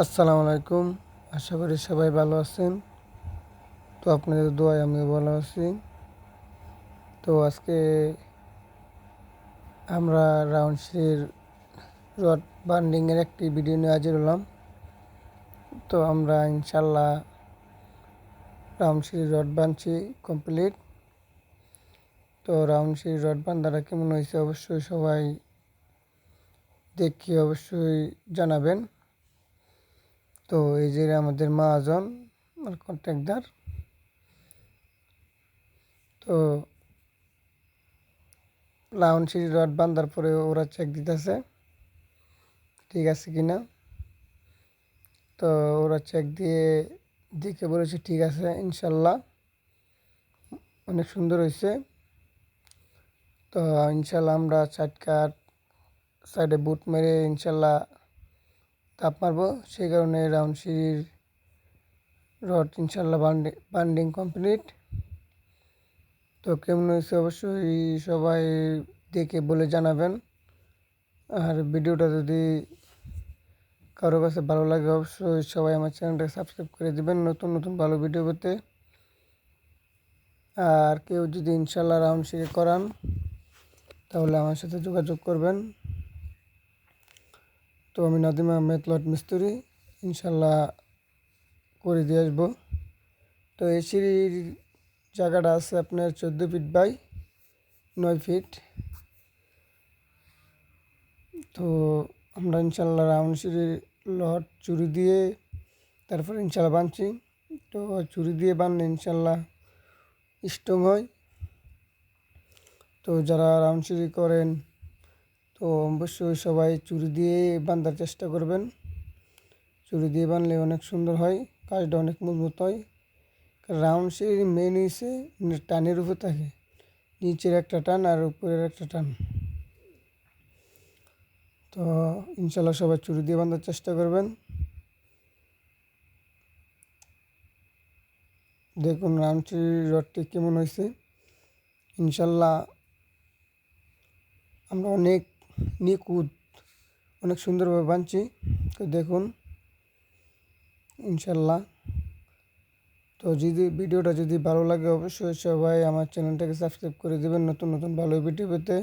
আসসালামু আলাইকুম। আশা করি সবাই ভালো আছেন। তো আপনাদের দোয়ায় আমিও ভালো আছি। তো আজকে আমরা রাউন্ডসির রড বান্ডিংয়ের একটি ভিডিও নিয়ে হাজির হলাম। তো আমরা ইনশাল্লাহ রাউন্ডসির রড বানছি কমপ্লিট। তো রাউন্ডসির রড বান্ধাটা কেমন হয়েছে অবশ্যই সবাই দেখে অবশ্যই জানাবেন। তো এই যে আমাদের মহাজন আর কন্ট্রাক্টর। তো রাউন্ডসির রড বান্ধার পরে ওরা চেক দিতেছে ঠিক আছে কিনা। তো ওরা চেক দিয়ে দেখে বলেছে ঠিক আছে ইনশাল্লাহ অনেক সুন্দর হয়েছে। তো ইনশাল্লাহ আমরা চাটকার সাইডে বুট মেরে ইনশাল্লাহ তাপ মারবো, সেই কারণে রাউন্ড সিঁড়ির রড ইনশাল্লাহ বান্ডিং কমপ্লিট। তো কেমন হয়েছে অবশ্যই সবাই দেখে বলে জানাবেন। আর ভিডিওটা যদি কারো কাছে ভালো লাগে অবশ্যই সবাই আমার চ্যানেলটাকে সাবস্ক্রাইব করে দিবেন নতুন নতুন ভালো ভিডিও পেতে। আর কেউ যদি ইনশাল্লাহ রাউন্ড সিঁড়ি করান তাহলে আমার সাথে যোগাযোগ করবেন। তো আমি নাদিম আহমেদ লট মিস্ত্রি ইনশাল্লাহ করে দিয়ে আসবো। তো এই সিঁড়ির জায়গাটা আছে আপনার 14 ফিট বাই 9 ফিট। তো আমরা ইনশাল্লাহ রাউন্ড সিঁড়ির লট চুরি দিয়ে তারপর ইনশাল্লাহ বানছি। তো চুরি দিয়ে বানলে ইনশাল্লাহ স্ট্রং হয়। তো যারা রাউন্ড সিঁড়ি করেন তো অবশ্যই সবাই চুরি দিয়ে বাঁধার চেষ্টা করবেন। চুরি দিয়ে বানলে অনেক সুন্দর হয়, কাজটা অনেক মজবুত হয়। রাউন্ড সিঁড়ির মেন হয়েছে টানের উপর থাকে, নিচের একটা টান আর উপরের একটা টান। তো ইনশাল্লাহ সবাই চুরি দিয়ে বাঁধার চেষ্টা করবেন। দেখুন রাউন্ড সিঁড়ির রডটি কেমন হয়েছে। ইনশাল্লাহ আমরা অনেক নিখুঁত অনেক সুন্দরভাবে বানছি। তো দেখুন ইনশাল্লাহ। তো যদি ভিডিওটা যদি ভালো লাগে অবশ্যই সবাই আমার চ্যানেলটাকে সাবস্ক্রাইব করে দেবেন নতুন নতুন ভালো ভিডিও পেতে।